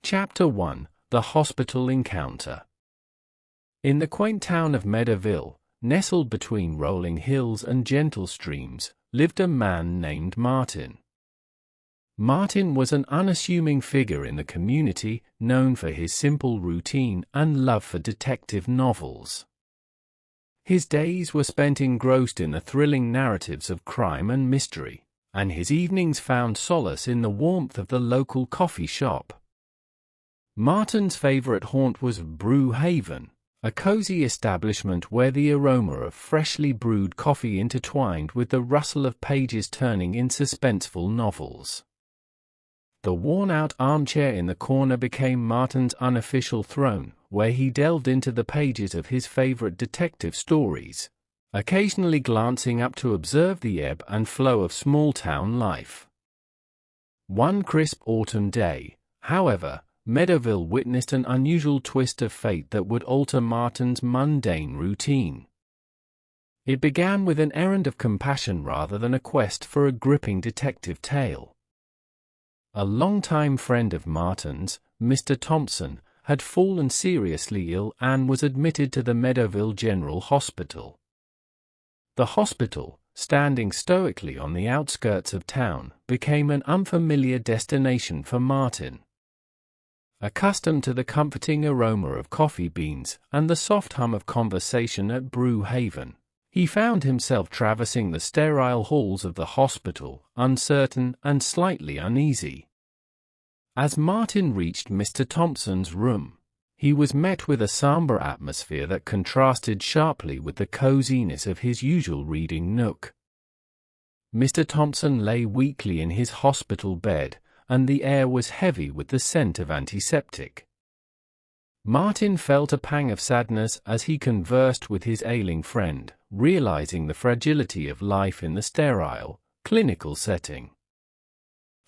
Chapter 1: The Hospital Encounter. In the quaint town of Meadowville, nestled between rolling hills and gentle streams, lived a man named Martin. Martin was an unassuming figure in the community, known for his simple routine and love for detective novels. His days were spent engrossed in the thrilling narratives of crime and mystery, and his evenings found solace in the warmth of the local coffee shop. Martin's favorite haunt was Brew Haven, a cozy establishment where the aroma of freshly brewed coffee intertwined with the rustle of pages turning in suspenseful novels. The worn-out armchair in the corner became Martin's unofficial throne, where he delved into the pages of his favorite detective stories, occasionally glancing up to observe the ebb and flow of small-town life. One crisp autumn day, however, Meadowville witnessed an unusual twist of fate that would alter Martin's mundane routine. It began with an errand of compassion rather than a quest for a gripping detective tale. A longtime friend of Martin's, Mr. Thompson, had fallen seriously ill and was admitted to the Meadowville General Hospital. The hospital, standing stoically on the outskirts of town, became an unfamiliar destination for Martin. Accustomed to the comforting aroma of coffee beans and the soft hum of conversation at Brew Haven, he found himself traversing the sterile halls of the hospital, uncertain and slightly uneasy. As Martin reached Mr. Thompson's room, he was met with a somber atmosphere that contrasted sharply with the coziness of his usual reading nook. Mr. Thompson lay weakly in his hospital bed, and the air was heavy with the scent of antiseptic. Martin felt a pang of sadness as he conversed with his ailing friend, realizing the fragility of life in the sterile, clinical setting.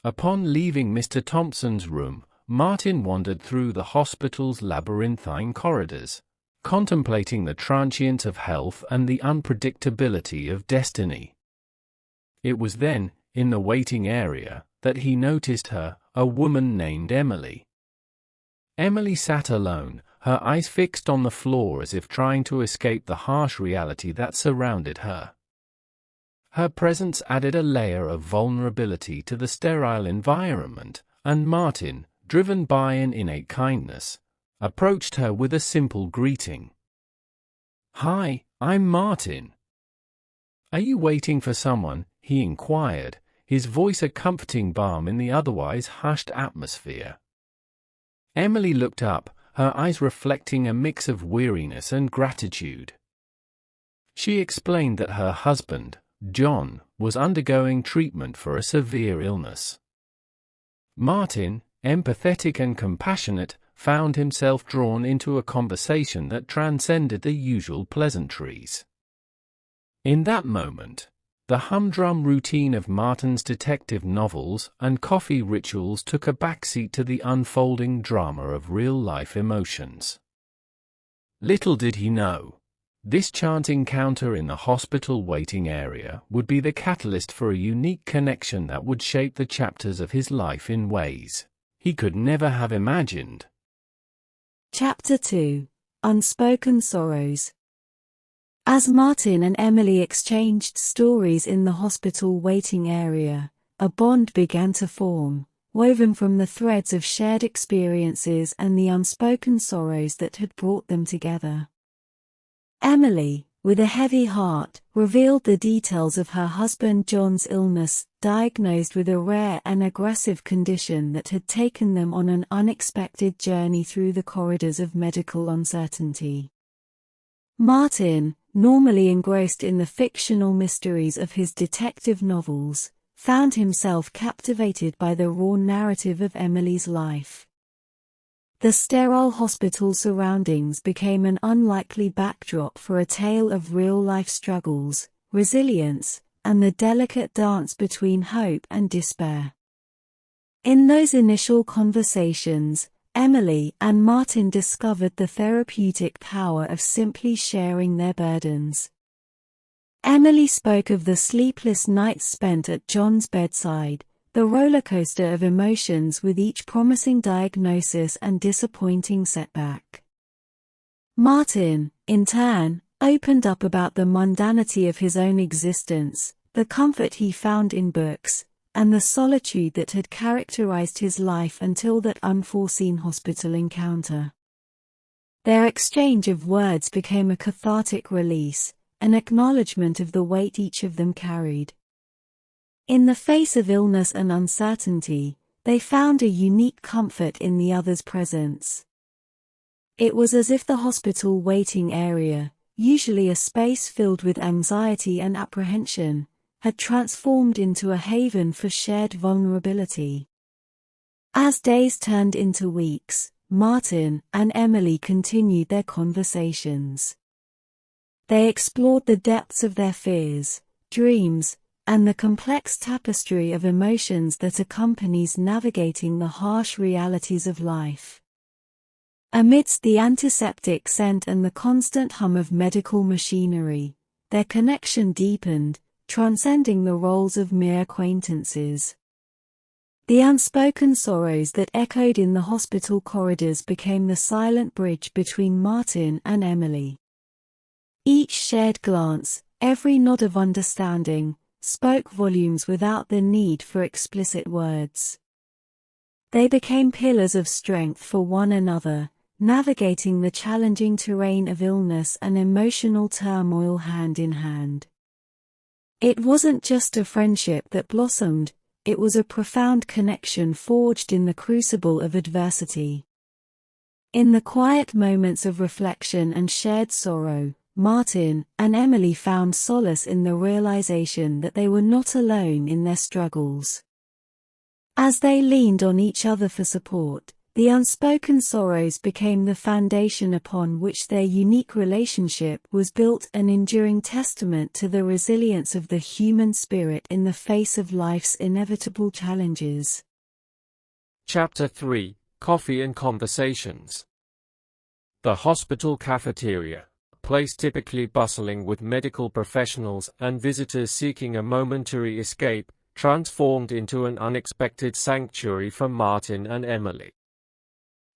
Upon leaving Mr. Thompson's room, Martin wandered through the hospital's labyrinthine corridors, contemplating the transience of health and the unpredictability of destiny. It was then, in the waiting area, that he noticed her, a woman named Emily. Emily sat alone, her eyes fixed on the floor as if trying to escape the harsh reality that surrounded her. Her presence added a layer of vulnerability to the sterile environment, and Martin, driven by an innate kindness, approached her with a simple greeting. "Hi, I'm Martin." "Are you waiting for someone?" he inquired, his voice a comforting balm in the otherwise hushed atmosphere. Emily looked up, her eyes reflecting a mix of weariness and gratitude. She explained that her husband, John, was undergoing treatment for a severe illness. Martin, empathetic and compassionate, found himself drawn into a conversation that transcended the usual pleasantries. In that moment, the humdrum routine of Martin's detective novels and coffee rituals took a backseat to the unfolding drama of real-life emotions. Little did he know, this chance encounter in the hospital waiting area would be the catalyst for a unique connection that would shape the chapters of his life in ways he could never have imagined. Chapter 2: Unspoken Sorrows. As Martin and Emily exchanged stories in the hospital waiting area, a bond began to form, woven from the threads of shared experiences and the unspoken sorrows that had brought them together. Emily, with a heavy heart, revealed the details of her husband John's illness, diagnosed with a rare and aggressive condition that had taken them on an unexpected journey through the corridors of medical uncertainty. Martin, normally engrossed in the fictional mysteries of his detective novels, found himself captivated by the raw narrative of Emily's life. The sterile hospital surroundings became an unlikely backdrop for a tale of real-life struggles, resilience, and the delicate dance between hope and despair. In those initial conversations, Emily and Martin discovered the therapeutic power of simply sharing their burdens. Emily spoke of the sleepless nights spent at John's bedside, the roller coaster of emotions with each promising diagnosis and disappointing setback. Martin, in turn, opened up about the mundanity of his own existence, the comfort he found in books, and the solitude that had characterized his life until that unforeseen hospital encounter. Their exchange of words became a cathartic release, an acknowledgement of the weight each of them carried. In the face of illness and uncertainty, they found a unique comfort in the other's presence. It was as if the hospital waiting area, usually a space filled with anxiety and apprehension, had transformed into a haven for shared vulnerability. As days turned into weeks, Martin and Emily continued their conversations. They explored the depths of their fears, dreams, and the complex tapestry of emotions that accompanies navigating the harsh realities of life. Amidst the antiseptic scent and the constant hum of medical machinery, their connection deepened, transcending the roles of mere acquaintances. The unspoken sorrows that echoed in the hospital corridors became the silent bridge between Martin and Emily. Each shared glance, every nod of understanding, spoke volumes without the need for explicit words. They became pillars of strength for one another, navigating the challenging terrain of illness and emotional turmoil hand in hand. It wasn't just a friendship that blossomed, it was a profound connection forged in the crucible of adversity. In the quiet moments of reflection and shared sorrow, Martin and Emily found solace in the realization that they were not alone in their struggles. As they leaned on each other for support, the unspoken sorrows became the foundation upon which their unique relationship was built, an enduring testament to the resilience of the human spirit in the face of life's inevitable challenges. Chapter 3: Coffee and Conversations. The hospital cafeteria, a place typically bustling with medical professionals and visitors seeking a momentary escape, transformed into an unexpected sanctuary for Martin and Emily.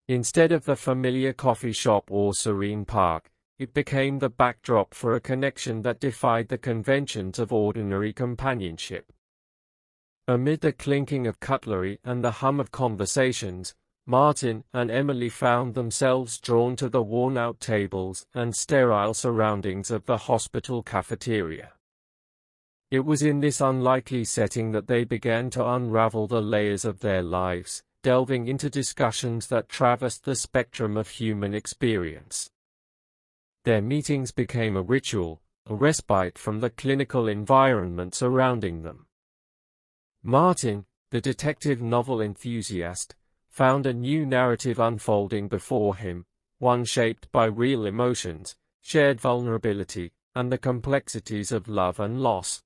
Instead of the familiar coffee shop or serene park, it became the backdrop for a connection that defied the conventions of ordinary companionship. Amid the clinking of cutlery and the hum of conversations, Martin and Emily found themselves drawn to the worn-out tables and sterile surroundings of the hospital cafeteria. It was in this unlikely setting that they began to unravel the layers of their lives, delving into discussions that traversed the spectrum of human experience. Their meetings became a ritual, a respite from the clinical environment surrounding them. Martin, the detective novel enthusiast, found a new narrative unfolding before him, one shaped by real emotions, shared vulnerability, and the complexities of love and loss.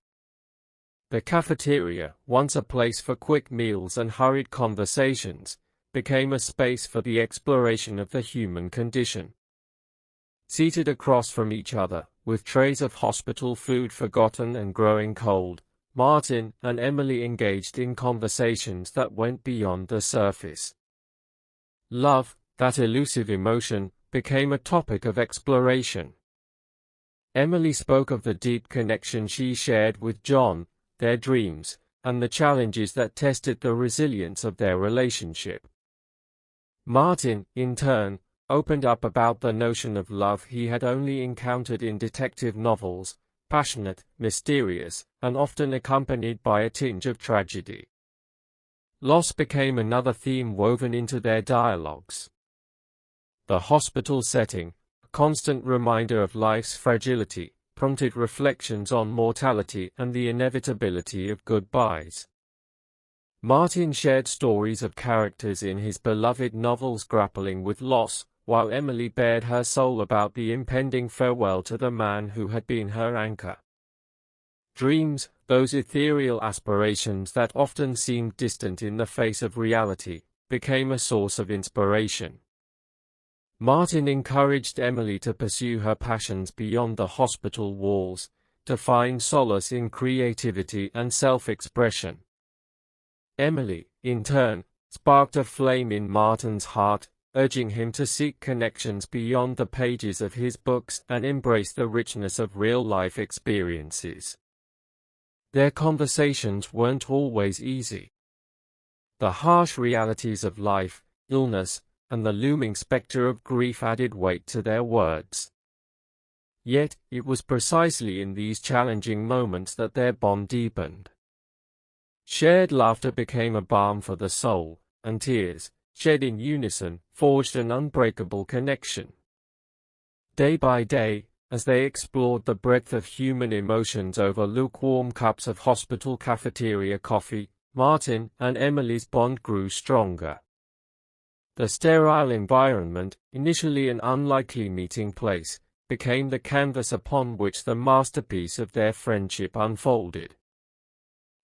The cafeteria, once a place for quick meals and hurried conversations, became a space for the exploration of the human condition. Seated across from each other, with trays of hospital food forgotten and growing cold, Martin and Emily engaged in conversations that went beyond the surface. Love, that elusive emotion, became a topic of exploration. Emily spoke of the deep connection she shared with John, their dreams, and the challenges that tested the resilience of their relationship. Martin, in turn, opened up about the notion of love he had only encountered in detective novels, passionate, mysterious, and often accompanied by a tinge of tragedy. Loss became another theme woven into their dialogues. The hospital setting, a constant reminder of life's fragility, prompted reflections on mortality and the inevitability of goodbyes. Martin shared stories of characters in his beloved novels grappling with loss, while Emily bared her soul about the impending farewell to the man who had been her anchor. Dreams, those ethereal aspirations that often seemed distant in the face of reality, became a source of inspiration. Martin encouraged Emily to pursue her passions beyond the hospital walls, to find solace in creativity and self-expression. Emily, in turn, sparked a flame in Martin's heart, urging him to seek connections beyond the pages of his books and embrace the richness of real-life experiences. Their conversations weren't always easy. The harsh realities of life, illness, and the looming specter of grief added weight to their words. Yet, it was precisely in these challenging moments that their bond deepened. Shared laughter became a balm for the soul, and tears, shed in unison, forged an unbreakable connection. Day by day, as they explored the breadth of human emotions over lukewarm cups of hospital cafeteria coffee, Martin and Emily's bond grew stronger. The sterile environment, initially an unlikely meeting place, became the canvas upon which the masterpiece of their friendship unfolded.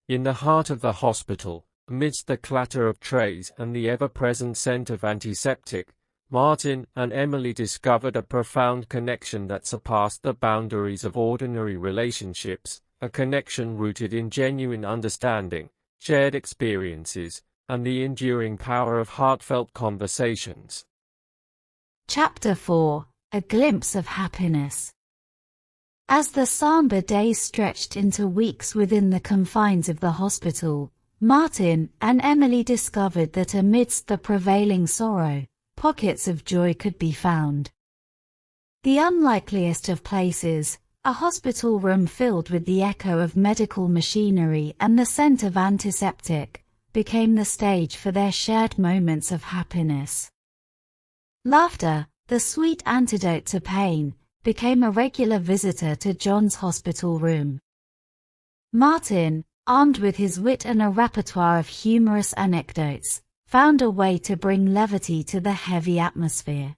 In the heart of the hospital, amidst the clatter of trays and the ever-present scent of antiseptic, Martin and Emily discovered a profound connection that surpassed the boundaries of ordinary relationships, a connection rooted in genuine understanding, shared experiences, and the enduring power of heartfelt conversations. Chapter 4: A Glimpse of Happiness. As the somber days stretched into weeks within the confines of the hospital, Martin and Emily discovered that amidst the prevailing sorrow, pockets of joy could be found. The unlikeliest of places, a hospital room filled with the echo of medical machinery and the scent of antiseptic, became the stage for their shared moments of happiness. Laughter, the sweet antidote to pain, became a regular visitor to John's hospital room. Martin, armed with his wit and a repertoire of humorous anecdotes, found a way to bring levity to the heavy atmosphere.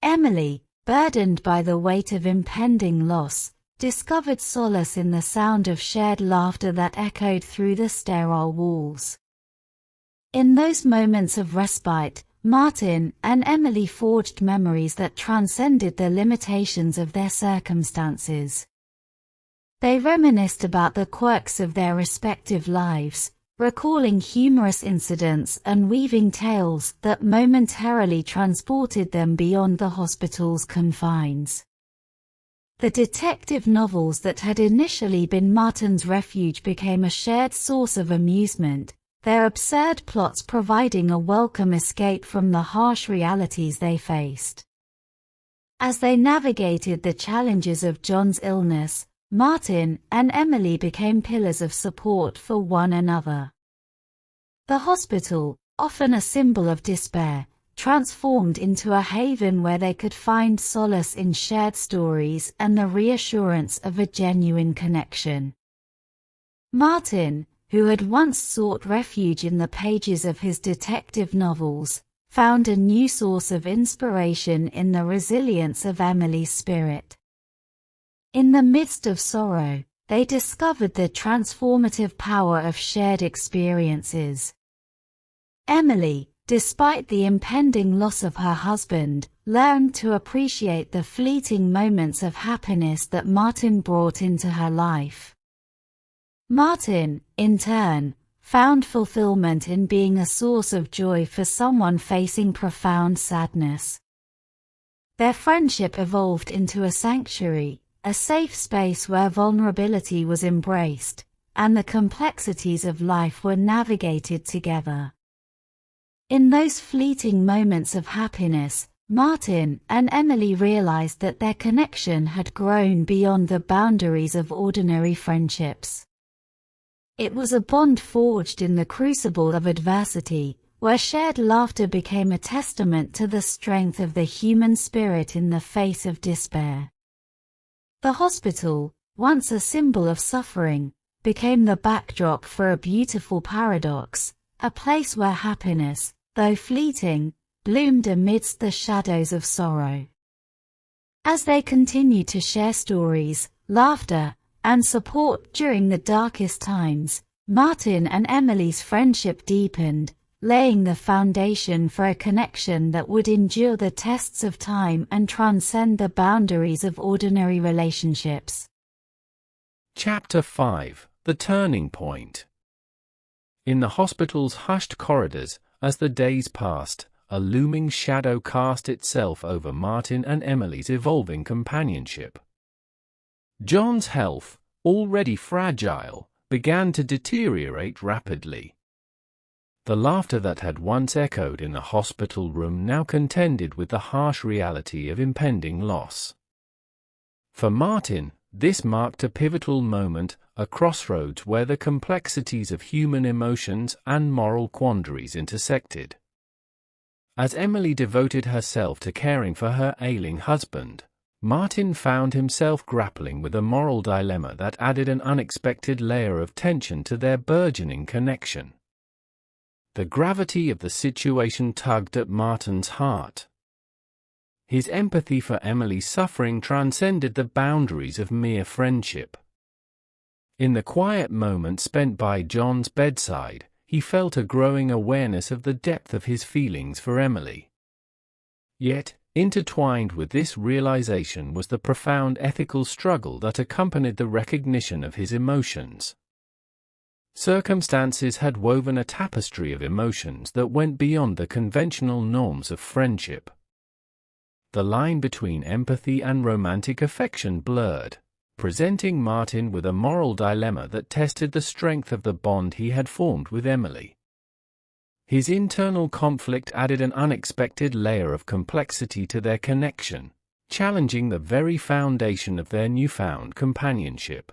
Emily, burdened by the weight of impending loss, discovered solace in the sound of shared laughter that echoed through the sterile walls. In those moments of respite, Martin and Emily forged memories that transcended the limitations of their circumstances. They reminisced about the quirks of their respective lives, recalling humorous incidents and weaving tales that momentarily transported them beyond the hospital's confines. The detective novels that had initially been Martin's refuge became a shared source of amusement, their absurd plots providing a welcome escape from the harsh realities they faced. As they navigated the challenges of John's illness, Martin and Emily became pillars of support for one another. The hospital, often a symbol of despair, transformed into a haven where they could find solace in shared stories and the reassurance of a genuine connection. Martin, who had once sought refuge in the pages of his detective novels, found a new source of inspiration in the resilience of Emily's spirit. In the midst of sorrow, they discovered the transformative power of shared experiences. Emily, despite the impending loss of her husband, learned to appreciate the fleeting moments of happiness that Martin brought into her life. Martin, in turn, found fulfillment in being a source of joy for someone facing profound sadness. Their friendship evolved into a sanctuary, a safe space where vulnerability was embraced, and the complexities of life were navigated together. In those fleeting moments of happiness, Martin and Emily realized that their connection had grown beyond the boundaries of ordinary friendships. It was a bond forged in the crucible of adversity, where shared laughter became a testament to the strength of the human spirit in the face of despair. The hospital, once a symbol of suffering, became the backdrop for a beautiful paradox, a place where happiness, though fleeting, bloomed amidst the shadows of sorrow. As they continued to share stories, laughter, and support during the darkest times, Martin and Emily's friendship deepened, laying the foundation for a connection that would endure the tests of time and transcend the boundaries of ordinary relationships. Chapter 5: The Turning Point. In the hospital's hushed corridors, as the days passed, a looming shadow cast itself over Martin and Emily's evolving companionship. John's health, already fragile, began to deteriorate rapidly. The laughter that had once echoed in the hospital room now contended with the harsh reality of impending loss. For Martin, this marked a pivotal moment, a crossroads where the complexities of human emotions and moral quandaries intersected. As Emily devoted herself to caring for her ailing husband, Martin found himself grappling with a moral dilemma that added an unexpected layer of tension to their burgeoning connection. The gravity of the situation tugged at Martin's heart. His empathy for Emily's suffering transcended the boundaries of mere friendship. In the quiet moments spent by John's bedside, he felt a growing awareness of the depth of his feelings for Emily. Yet, intertwined with this realization was the profound ethical struggle that accompanied the recognition of his emotions. Circumstances had woven a tapestry of emotions that went beyond the conventional norms of friendship. The line between empathy and romantic affection blurred, presenting Martin with a moral dilemma that tested the strength of the bond he had formed with Emily. His internal conflict added an unexpected layer of complexity to their connection, challenging the very foundation of their newfound companionship.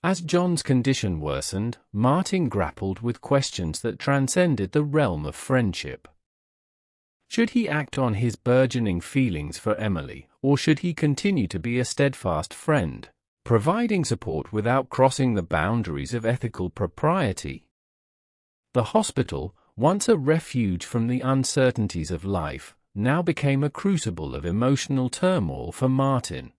As John's condition worsened, Martin grappled with questions that transcended the realm of friendship. Should he act on his burgeoning feelings for Emily, or should he continue to be a steadfast friend, providing support without crossing the boundaries of ethical propriety? The hospital, once a refuge from the uncertainties of life, now became a crucible of emotional turmoil for Martin.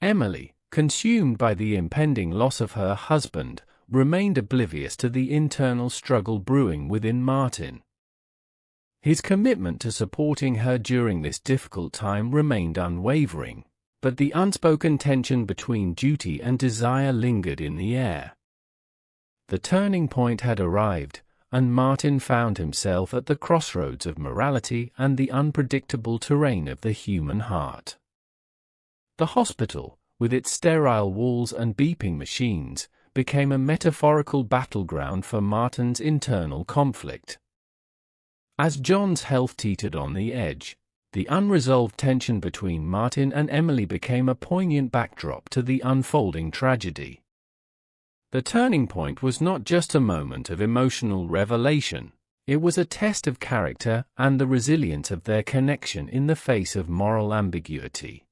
Emily, consumed by the impending loss of her husband, remained oblivious to the internal struggle brewing within Martin. His commitment to supporting her during this difficult time remained unwavering, but the unspoken tension between duty and desire lingered in the air. The turning point had arrived, and Martin found himself at the crossroads of morality and the unpredictable terrain of the human heart. The hospital, with its sterile walls and beeping machines, became a metaphorical battleground for Martin's internal conflict. As John's health teetered on the edge, the unresolved tension between Martin and Emily became a poignant backdrop to the unfolding tragedy. The turning point was not just a moment of emotional revelation, it was a test of character and the resilience of their connection in the face of moral ambiguity.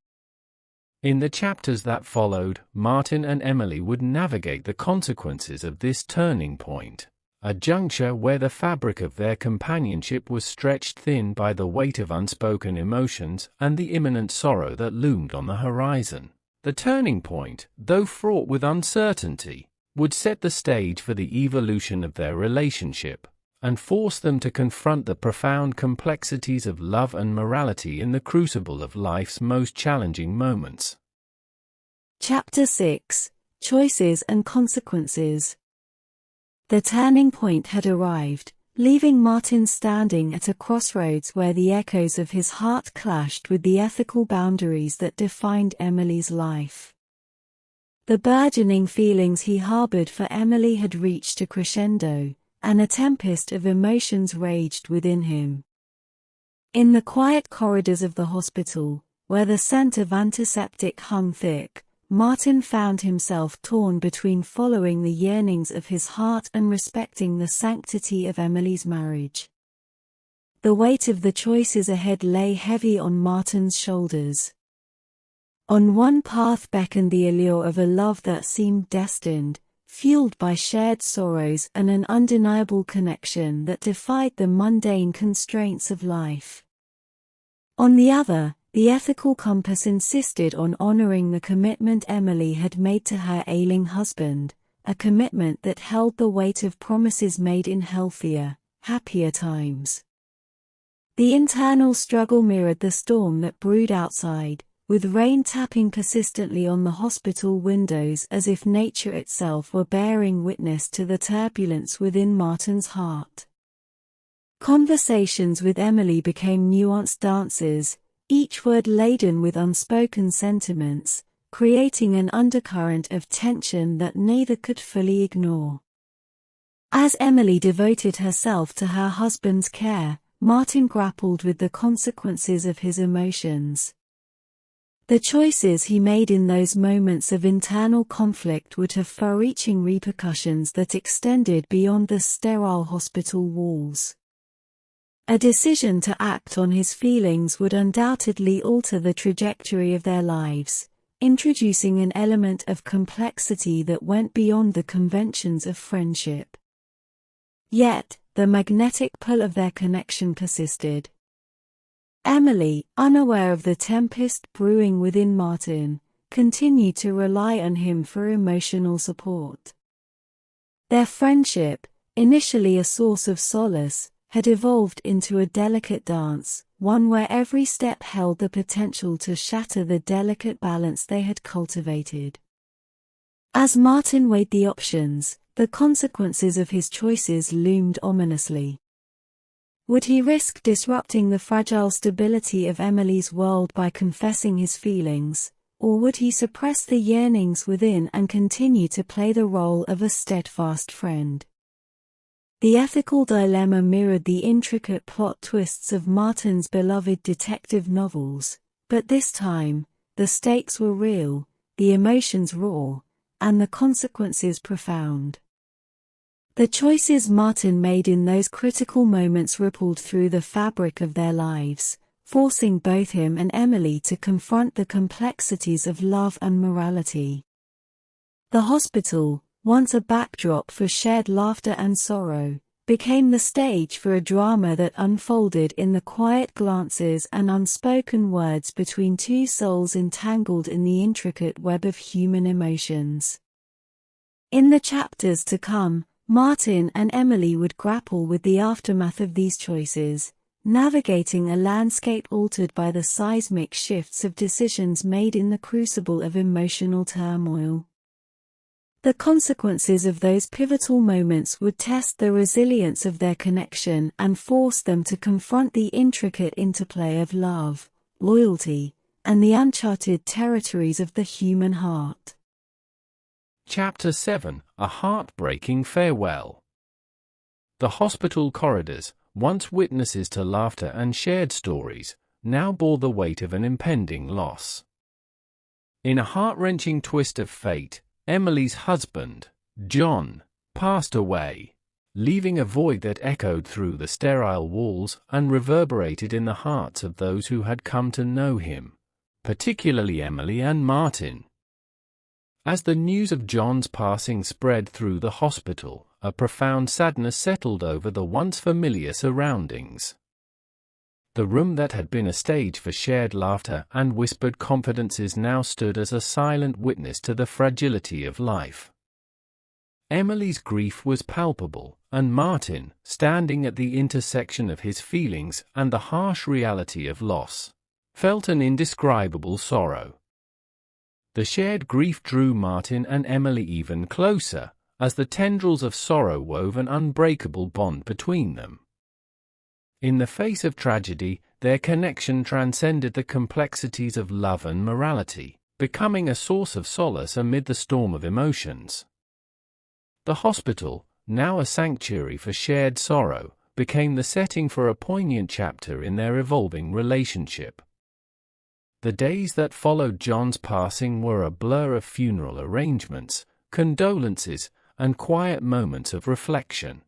In the chapters that followed, Martin and Emily would navigate the consequences of this turning point, a juncture where the fabric of their companionship was stretched thin by the weight of unspoken emotions and the imminent sorrow that loomed on the horizon. The turning point, though fraught with uncertainty, would set the stage for the evolution of their relationship, and force them to confront the profound complexities of love and morality in the crucible of life's most challenging moments. Chapter 6: Choices and Consequences. The turning point had arrived, leaving Martin standing at a crossroads where the echoes of his heart clashed with the ethical boundaries that defined Emily's life. The burgeoning feelings he harbored for Emily had reached a crescendo, and a tempest of emotions raged within him. In the quiet corridors of the hospital, where the scent of antiseptic hung thick, Martin found himself torn between following the yearnings of his heart and respecting the sanctity of Emily's marriage. The weight of the choices ahead lay heavy on Martin's shoulders. On one path beckoned the allure of a love that seemed destined, fueled by shared sorrows and an undeniable connection that defied the mundane constraints of life. On the other, the ethical compass insisted on honoring the commitment Emily had made to her ailing husband, a commitment that held the weight of promises made in healthier, happier times. The internal struggle mirrored the storm that brewed outside, with rain tapping persistently on the hospital windows as if nature itself were bearing witness to the turbulence within Martin's heart. Conversations with Emily became nuanced dances, each word laden with unspoken sentiments, creating an undercurrent of tension that neither could fully ignore. As Emily devoted herself to her husband's care, Martin grappled with the consequences of his emotions. The choices he made in those moments of internal conflict would have far-reaching repercussions that extended beyond the sterile hospital walls. A decision to act on his feelings would undoubtedly alter the trajectory of their lives, introducing an element of complexity that went beyond the conventions of friendship. Yet, the magnetic pull of their connection persisted. Emily, unaware of the tempest brewing within Martin, continued to rely on him for emotional support. Their friendship, initially a source of solace, had evolved into a delicate dance, one where every step held the potential to shatter the delicate balance they had cultivated. As Martin weighed the options, the consequences of his choices loomed ominously. Would he risk disrupting the fragile stability of Emily's world by confessing his feelings, or would he suppress the yearnings within and continue to play the role of a steadfast friend? The ethical dilemma mirrored the intricate plot twists of Martin's beloved detective novels, but this time, the stakes were real, the emotions raw, and the consequences profound. The choices Martin made in those critical moments rippled through the fabric of their lives, forcing both him and Emily to confront the complexities of love and morality. The hospital, once a backdrop for shared laughter and sorrow, became the stage for a drama that unfolded in the quiet glances and unspoken words between two souls entangled in the intricate web of human emotions. In the chapters to come, Martin and Emily would grapple with the aftermath of these choices, navigating a landscape altered by the seismic shifts of decisions made in the crucible of emotional turmoil. The consequences of those pivotal moments would test the resilience of their connection and force them to confront the intricate interplay of love, loyalty, and the uncharted territories of the human heart. Chapter 7: A Heartbreaking Farewell. The hospital corridors, once witnesses to laughter and shared stories, now bore the weight of an impending loss. In a heart-wrenching twist of fate, Emily's husband, John, passed away, leaving a void that echoed through the sterile walls and reverberated in the hearts of those who had come to know him, particularly Emily and Martin. As the news of John's passing spread through the hospital, a profound sadness settled over the once familiar surroundings. The room that had been a stage for shared laughter and whispered confidences now stood as a silent witness to the fragility of life. Emily's grief was palpable, and Martin, standing at the intersection of his feelings and the harsh reality of loss, felt an indescribable sorrow. The shared grief drew Martin and Emily even closer, as the tendrils of sorrow wove an unbreakable bond between them. In the face of tragedy, their connection transcended the complexities of love and morality, becoming a source of solace amid the storm of emotions. The hospital, now a sanctuary for shared sorrow, became the setting for a poignant chapter in their evolving relationship. The days that followed John's passing were a blur of funeral arrangements, condolences, and quiet moments of reflection.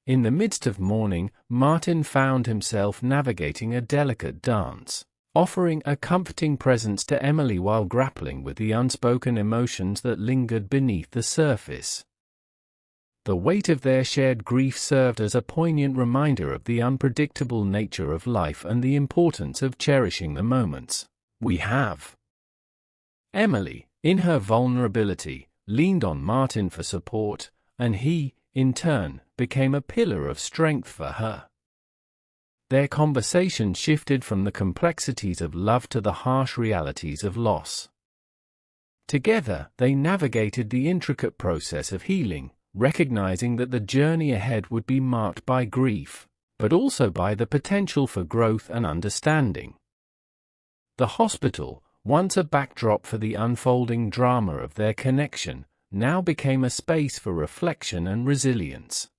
In the midst of mourning, Martin found himself navigating a delicate dance, offering a comforting presence to Emily while grappling with the unspoken emotions that lingered beneath the surface. The weight of their shared grief served as a poignant reminder of the unpredictable nature of life and the importance of cherishing the moments we have. Emily, in her vulnerability, leaned on Martin for support, and he, in turn, became a pillar of strength for her. their conversation shifted from the complexities of love to the harsh realities of loss. Together, they navigated the intricate process of healing, recognizing that the journey ahead would be marked by grief, but also by the potential for growth and understanding. The hospital, once a backdrop for the unfolding drama of their connection, now became a space for reflection and resilience.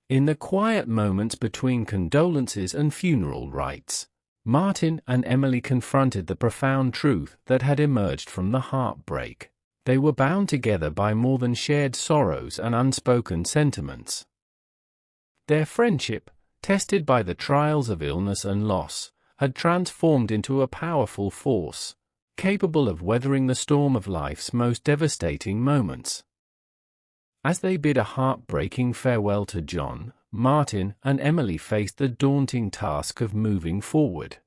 In the quiet moments between condolences and funeral rites, Martin and Emily confronted the profound truth that had emerged from the heartbreak. They were bound together by more than shared sorrows and unspoken sentiments. Their friendship, tested by the trials of illness and loss, had transformed into a powerful force, capable of weathering the storm of life's most devastating moments. As they bid a heartbreaking farewell to John, Martin and Emily faced the daunting task of moving forward.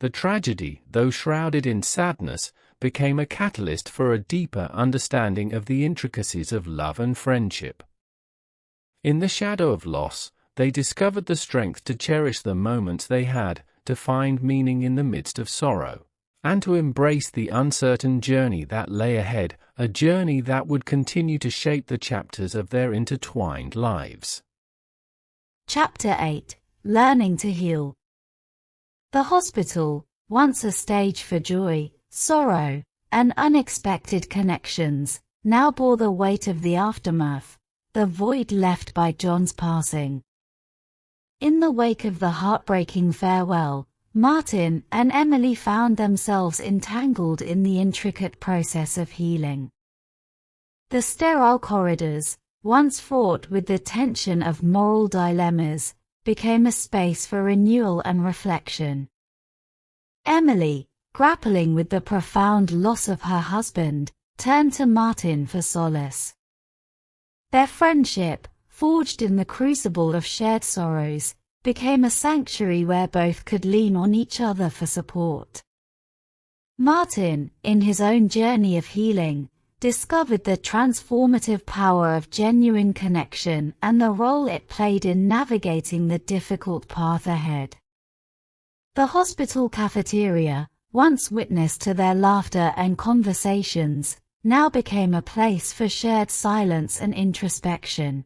The tragedy, though shrouded in sadness, became a catalyst for a deeper understanding of the intricacies of love and friendship. In the shadow of loss, they discovered the strength to cherish the moments they had, to find meaning in the midst of sorrow, and to embrace the uncertain journey that lay ahead, a journey that would continue to shape the chapters of their intertwined lives. Chapter 8: Learning to Heal. The hospital, once a stage for joy, sorrow, and unexpected connections, now bore the weight of the aftermath, the void left by John's passing. In the wake of the heartbreaking farewell, Martin and Emily found themselves entangled in the intricate process of healing. The sterile corridors, once fraught with the tension of moral dilemmas, became a space for renewal and reflection. Emily, grappling with the profound loss of her husband, turned to Martin for solace. Their friendship, forged in the crucible of shared sorrows, became a sanctuary where both could lean on each other for support. Martin, in his own journey of healing, discovered the transformative power of genuine connection and the role it played in navigating the difficult path ahead. The hospital cafeteria, once witness to their laughter and conversations, now became a place for shared silence and introspection.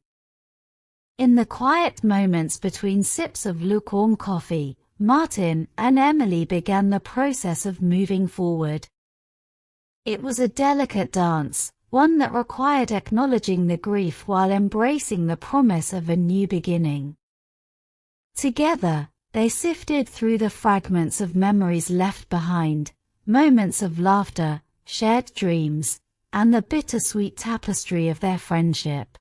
In the quiet moments between sips of lukewarm coffee, Martin and Emily began the process of moving forward. It was a delicate dance, one that required acknowledging the grief while embracing the promise of a new beginning. Together, they sifted through the fragments of memories left behind, moments of laughter, shared dreams, and the bittersweet tapestry of their friendship.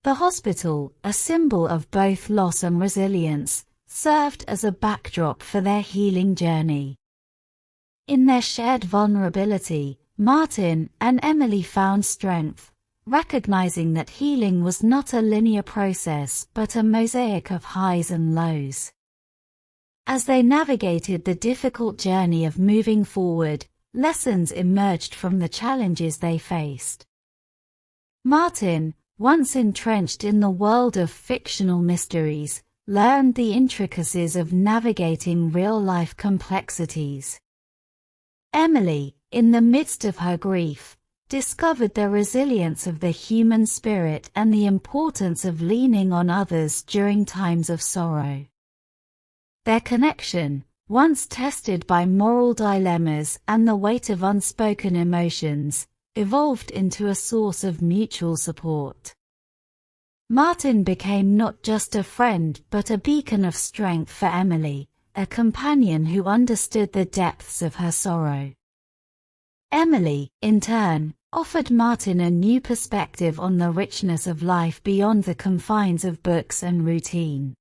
The hospital, a symbol of both loss and resilience, served as a backdrop for their healing journey. In their shared vulnerability, Martin and Emily found strength, recognizing that healing was not a linear process but a mosaic of highs and lows. As they navigated the difficult journey of moving forward, lessons emerged from the challenges they faced. Martin, once entrenched in the world of fictional mysteries, learned the intricacies of navigating real-life complexities. Emily, in the midst of her grief, discovered the resilience of the human spirit and the importance of leaning on others during times of sorrow. Their connection, once tested by moral dilemmas and the weight of unspoken emotions, evolved into a source of mutual support. Martin became not just a friend but a beacon of strength for Emily, a companion who understood the depths of her sorrow. Emily, in turn, offered Martin a new perspective on the richness of life beyond the confines of books and routine.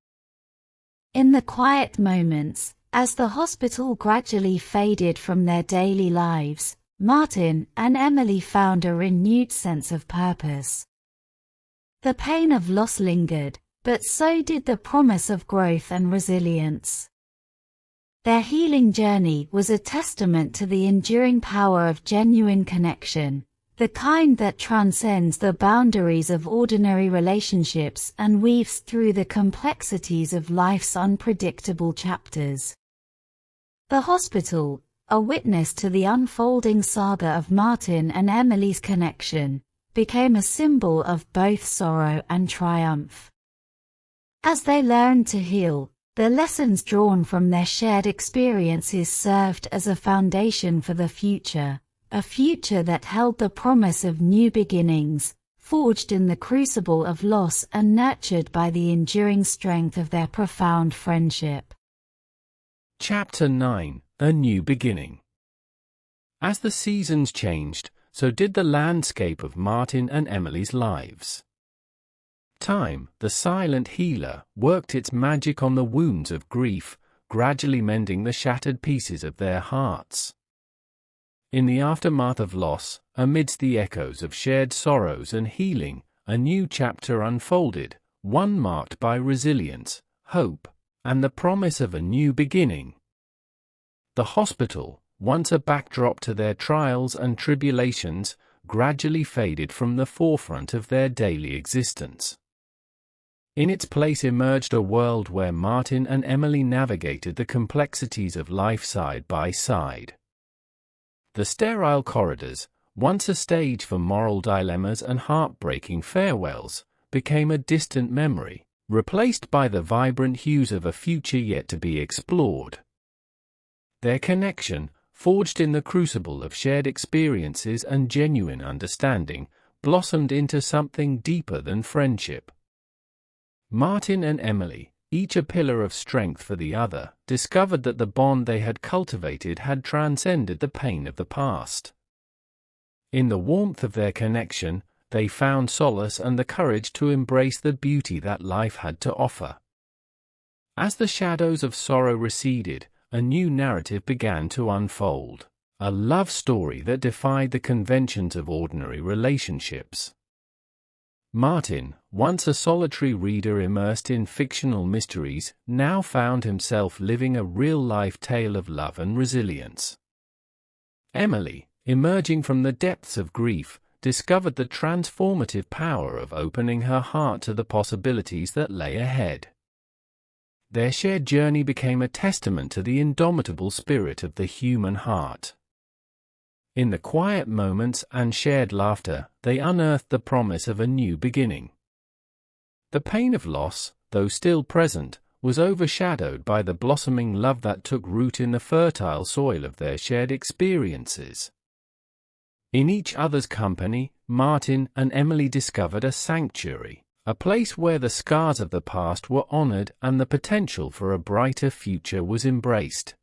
In the quiet moments, as the hospital gradually faded from their daily lives, Martin and Emily found a renewed sense of purpose. The pain of loss lingered, but so did the promise of growth and resilience. Their healing journey was a testament to the enduring power of genuine connection, the kind that transcends the boundaries of ordinary relationships and weaves through the complexities of life's unpredictable chapters. The hospital, a witness to the unfolding saga of Martin and Emily's connection, became a symbol of both sorrow and triumph. As they learned to heal, the lessons drawn from their shared experiences served as a foundation for the future, a future that held the promise of new beginnings, forged in the crucible of loss and nurtured by the enduring strength of their profound friendship. Chapter 9: A New Beginning. As the seasons changed, so did the landscape of Martin and Emily's lives. Time, the silent healer, worked its magic on the wounds of grief, gradually mending the shattered pieces of their hearts. In the aftermath of loss, amidst the echoes of shared sorrows and healing, a new chapter unfolded, one marked by resilience, hope, and the promise of a new beginning. The hospital, once a backdrop to their trials and tribulations, gradually faded from the forefront of their daily existence. In its place emerged a world where Martin and Emily navigated the complexities of life side by side. The sterile corridors, once a stage for moral dilemmas and heartbreaking farewells, became a distant memory, replaced by the vibrant hues of a future yet to be explored. Their connection, forged in the crucible of shared experiences and genuine understanding, blossomed into something deeper than friendship. Martin and Emily, each a pillar of strength for the other, discovered that the bond they had cultivated had transcended the pain of the past. In the warmth of their connection, they found solace and the courage to embrace the beauty that life had to offer. As the shadows of sorrow receded, a new narrative began to unfold, a love story that defied the conventions of ordinary relationships. Martin, once a solitary reader immersed in fictional mysteries, now found himself living a real-life tale of love and resilience. Emily, emerging from the depths of grief, discovered the transformative power of opening her heart to the possibilities that lay ahead. Their shared journey became a testament to the indomitable spirit of the human heart. In the quiet moments and shared laughter, they unearthed the promise of a new beginning. The pain of loss, though still present, was overshadowed by the blossoming love that took root in the fertile soil of their shared experiences. In each other's company, Martin and Emily discovered a sanctuary, a place where the scars of the past were honored and the potential for a brighter future was embraced.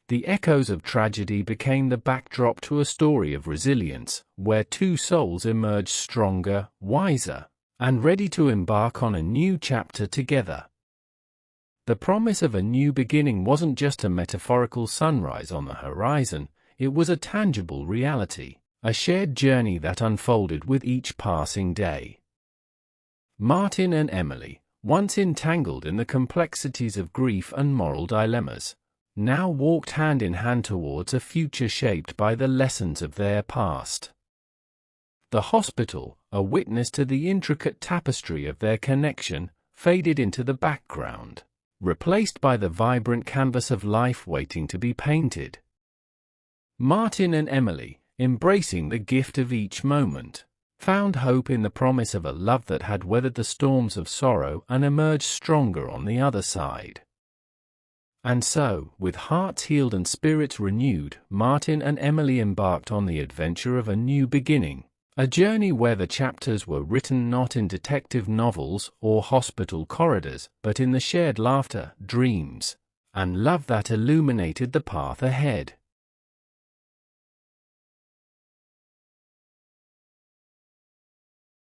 The echoes of tragedy became the backdrop to a story of resilience, where two souls emerged stronger, wiser, and ready to embark on a new chapter together. The promise of a new beginning wasn't just a metaphorical sunrise on the horizon, it was a tangible reality, a shared journey that unfolded with each passing day. Martin and Emily, once entangled in the complexities of grief and moral dilemmas, now walked hand in hand towards a future shaped by the lessons of their past. The hospital, a witness to the intricate tapestry of their connection, faded into the background, replaced by the vibrant canvas of life waiting to be painted. Martin and Emily, embracing the gift of each moment, found hope in the promise of a love that had weathered the storms of sorrow and emerged stronger on the other side. And so, with hearts healed and spirits renewed, Martin and Emily embarked on the adventure of a new beginning, a journey where the chapters were written not in detective novels or hospital corridors, but in the shared laughter, dreams, and love that illuminated the path ahead.